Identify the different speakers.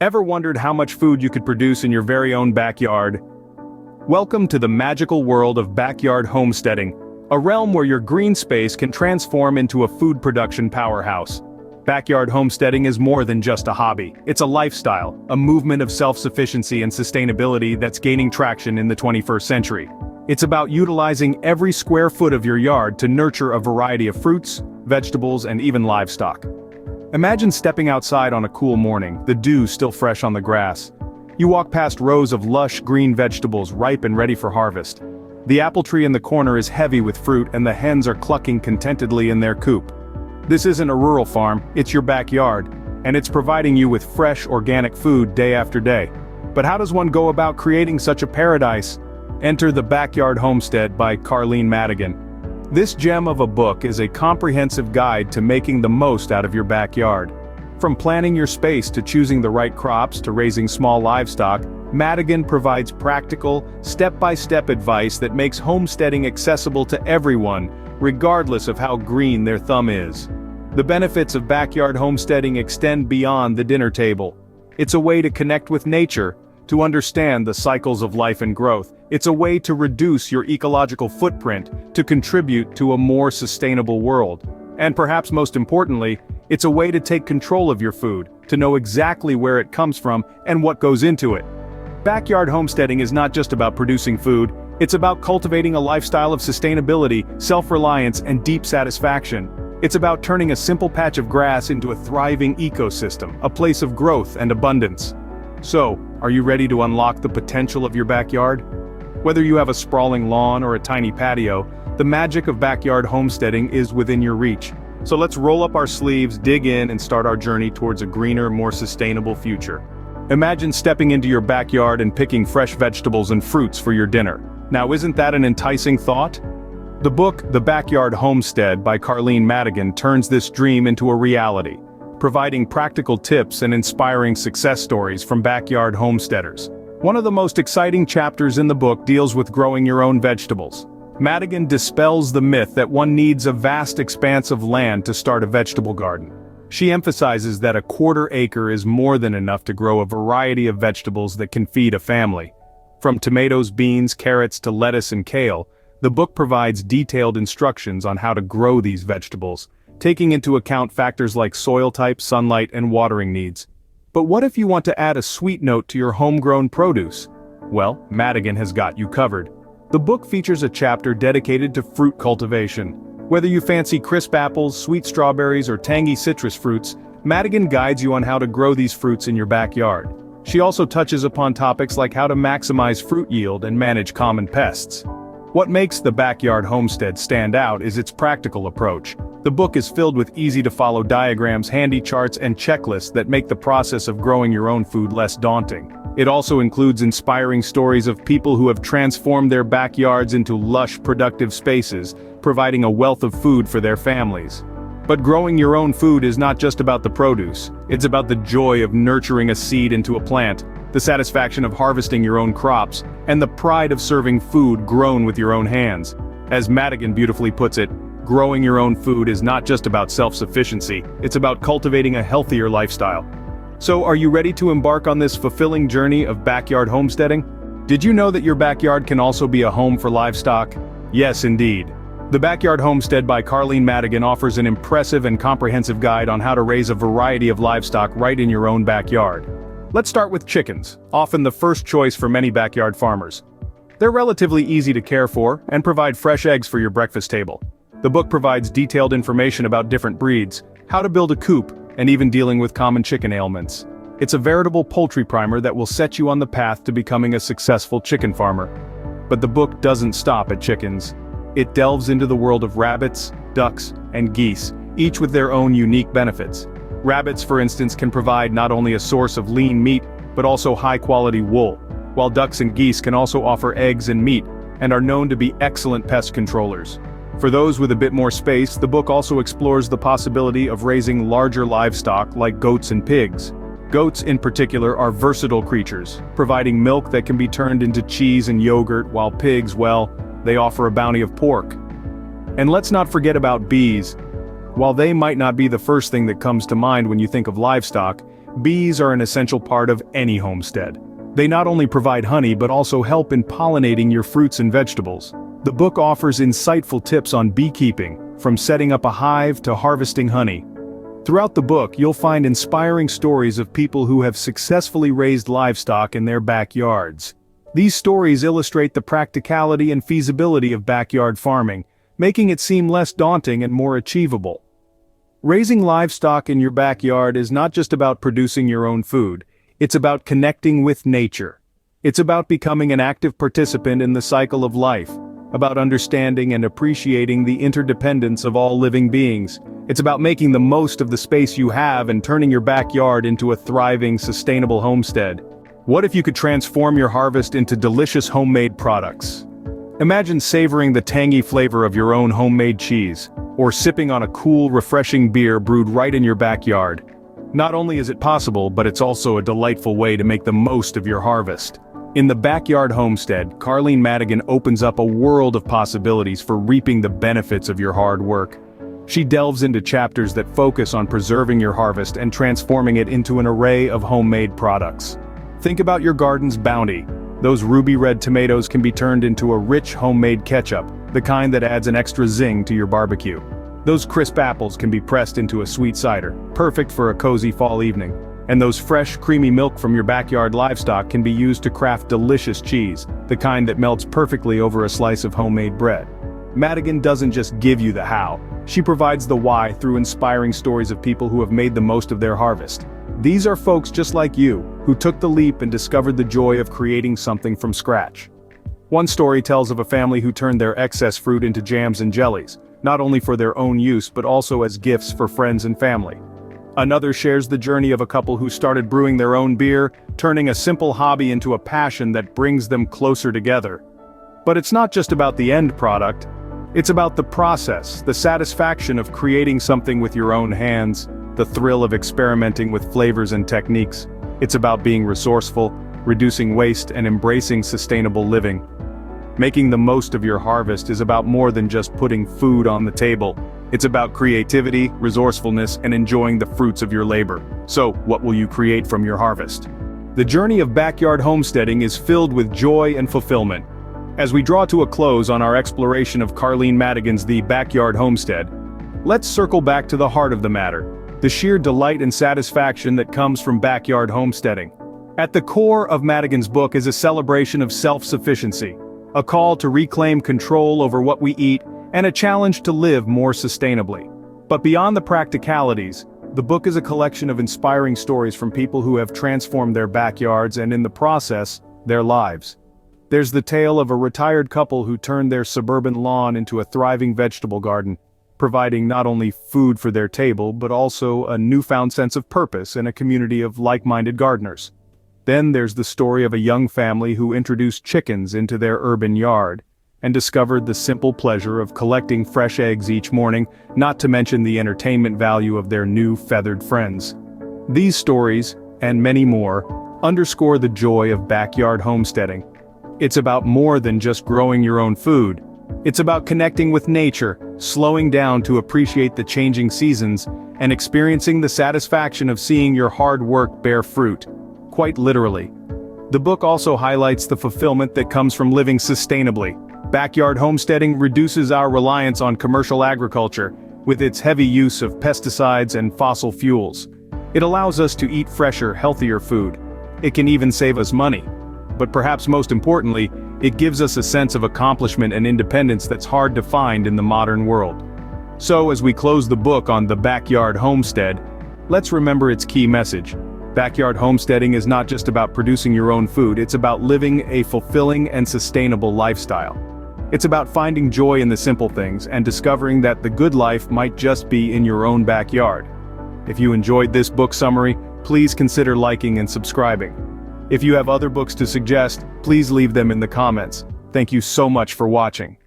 Speaker 1: Ever wondered how much food you could produce in your very own backyard? Welcome to the magical world of backyard homesteading, a realm where your green space can transform into a food production powerhouse. Backyard homesteading is more than just a hobby. It's a lifestyle, a movement of self-sufficiency and sustainability that's gaining traction in the 21st century. It's about utilizing every square foot of your yard to nurture a variety of fruits, vegetables, and even livestock. Imagine stepping outside on a cool morning, the dew still fresh on the grass. You walk past rows of lush green vegetables ripe and ready for harvest. The apple tree in the corner is heavy with fruit and the hens are clucking contentedly in their coop. This isn't a rural farm, it's your backyard, and it's providing you with fresh organic food day after day. But how does one go about creating such a paradise? Enter The Backyard Homestead by Carleen Madigan. This gem of a book is a comprehensive guide to making the most out of your backyard. From planning your space to choosing the right crops to raising small livestock, Madigan provides practical, step-by-step advice that makes homesteading accessible to everyone, regardless of how green their thumb is. The benefits of backyard homesteading extend beyond the dinner table. It's a way to connect with nature, to understand the cycles of life and growth. It's a way to reduce your ecological footprint, to contribute to a more sustainable world. And perhaps most importantly, it's a way to take control of your food, to know exactly where it comes from and what goes into it. Backyard homesteading is not just about producing food, it's about cultivating a lifestyle of sustainability, self-reliance, and deep satisfaction. It's about turning a simple patch of grass into a thriving ecosystem, a place of growth and abundance. So, are you ready to unlock the potential of your backyard? Whether you have a sprawling lawn or a tiny patio, the magic of backyard homesteading is within your reach. So let's roll up our sleeves, dig in, and start our journey towards a greener, more sustainable future. Imagine stepping into your backyard and picking fresh vegetables and fruits for your dinner. Now, isn't that an enticing thought? The book, The Backyard Homestead by Carleen Madigan turns this dream into a reality, providing practical tips and inspiring success stories from backyard homesteaders. One of the most exciting chapters in the book deals with growing your own vegetables. Madigan dispels the myth that one needs a vast expanse of land to start a vegetable garden. She emphasizes that a quarter acre is more than enough to grow a variety of vegetables that can feed a family. From tomatoes, beans, carrots to lettuce and kale, the book provides detailed instructions on how to grow these vegetables, taking into account factors like soil type, sunlight, and watering needs. But what if you want to add a sweet note to your homegrown produce? Well, Madigan has got you covered. The book features a chapter dedicated to fruit cultivation. Whether you fancy crisp apples, sweet strawberries, or tangy citrus fruits, Madigan guides you on how to grow these fruits in your backyard. She also touches upon topics like how to maximize fruit yield and manage common pests. What makes The Backyard Homestead stand out is its practical approach. The book is filled with easy-to-follow diagrams, handy charts, and checklists that make the process of growing your own food less daunting. It also includes inspiring stories of people who have transformed their backyards into lush, productive spaces, providing a wealth of food for their families. But growing your own food is not just about the produce, it's about the joy of nurturing a seed into a plant, the satisfaction of harvesting your own crops, and the pride of serving food grown with your own hands. As Madigan beautifully puts it, growing your own food is not just about self-sufficiency, it's about cultivating a healthier lifestyle. So are you ready to embark on this fulfilling journey of backyard homesteading? Did you know that your backyard can also be a home for livestock? Yes, indeed. The Backyard Homestead by Carleen Madigan offers an impressive and comprehensive guide on how to raise a variety of livestock right in your own backyard. Let's start with chickens, often the first choice for many backyard farmers. They're relatively easy to care for and provide fresh eggs for your breakfast table. The book provides detailed information about different breeds, how to build a coop, and even dealing with common chicken ailments. It's a veritable poultry primer that will set you on the path to becoming a successful chicken farmer. But the book doesn't stop at chickens. It delves into the world of rabbits, ducks, and geese, each with their own unique benefits. Rabbits, for instance, can provide not only a source of lean meat, but also high-quality wool, while ducks and geese can also offer eggs and meat, and are known to be excellent pest controllers. For those with a bit more space, the book also explores the possibility of raising larger livestock like goats and pigs. Goats in particular are versatile creatures, providing milk that can be turned into cheese and yogurt, while pigs, well, they offer a bounty of pork. And let's not forget about bees. While they might not be the first thing that comes to mind when you think of livestock, Bees are an essential part of any homestead. They not only provide honey but also help in pollinating your fruits and vegetables. The book offers insightful tips on beekeeping, from setting up a hive to harvesting honey. Throughout the book, you'll find inspiring stories of people who have successfully raised livestock in their backyards. These stories illustrate the practicality and feasibility of backyard farming, making it seem less daunting and more achievable. Raising livestock in your backyard is not just about producing your own food, it's about connecting with nature. It's about becoming an active participant in the cycle of life, about understanding and appreciating the interdependence of all living beings. It's about making the most of the space you have and turning your backyard into a thriving, sustainable homestead. What if you could transform your harvest into delicious homemade products? Imagine savoring the tangy flavor of your own homemade cheese, or sipping on a cool, refreshing beer brewed right in your backyard. Not only is it possible, but it's also a delightful way to make the most of your harvest. In the Backyard Homestead, Carleen Madigan opens up a world of possibilities for reaping the benefits of your hard work. She delves into chapters that focus on preserving your harvest and transforming it into an array of homemade products. Think about your garden's bounty. Those ruby red tomatoes can be turned into a rich homemade ketchup, the kind that adds an extra zing to your barbecue. Those crisp apples can be pressed into a sweet cider, perfect for a cozy fall evening. And those fresh, creamy milk from your backyard livestock can be used to craft delicious cheese, the kind that melts perfectly over a slice of homemade bread. Madigan doesn't just give you the how, she provides the why through inspiring stories of people who have made the most of their harvest. These are folks just like you, who took the leap and discovered the joy of creating something from scratch. One story tells of a family who turned their excess fruit into jams and jellies, not only for their own use but also as gifts for friends and family. Another shares the journey of a couple who started brewing their own beer, turning a simple hobby into a passion that brings them closer together. But it's not just about the end product. It's about the process, the satisfaction of creating something with your own hands, the thrill of experimenting with flavors and techniques. It's about being resourceful, reducing waste, and embracing sustainable living. Making the most of your harvest is about more than just putting food on the table. It's about creativity, resourcefulness, and enjoying the fruits of your labor. So, what will you create from your harvest? The journey of backyard homesteading is filled with joy and fulfillment. As we draw to a close on our exploration of Carleen Madigan's The Backyard Homestead, let's circle back to the heart of the matter, the sheer delight and satisfaction that comes from backyard homesteading. At the core of Madigan's book is a celebration of self-sufficiency, a call to reclaim control over what we eat, and a challenge to live more sustainably. But beyond the practicalities, the book is a collection of inspiring stories from people who have transformed their backyards and in the process, their lives. There's the tale of a retired couple who turned their suburban lawn into a thriving vegetable garden, providing not only food for their table but also a newfound sense of purpose in a community of like-minded gardeners. Then there's the story of a young family who introduced chickens into their urban yard, and discovered the simple pleasure of collecting fresh eggs each morning, not to mention the entertainment value of their new feathered friends. These stories, and many more, underscore the joy of backyard homesteading. It's about more than just growing your own food. It's about connecting with nature, slowing down to appreciate the changing seasons, and experiencing the satisfaction of seeing your hard work bear fruit. Quite literally. The book also highlights the fulfillment that comes from living sustainably. Backyard homesteading reduces our reliance on commercial agriculture, with its heavy use of pesticides and fossil fuels. It allows us to eat fresher, healthier food. It can even save us money. But perhaps most importantly, it gives us a sense of accomplishment and independence that's hard to find in the modern world. So as we close the book on the backyard homestead, let's remember its key message. Backyard homesteading is not just about producing your own food, it's about living a fulfilling and sustainable lifestyle. It's about finding joy in the simple things and discovering that the good life might just be in your own backyard. If you enjoyed this book summary, please consider liking and subscribing. If you have other books to suggest, please leave them in the comments. Thank you so much for watching.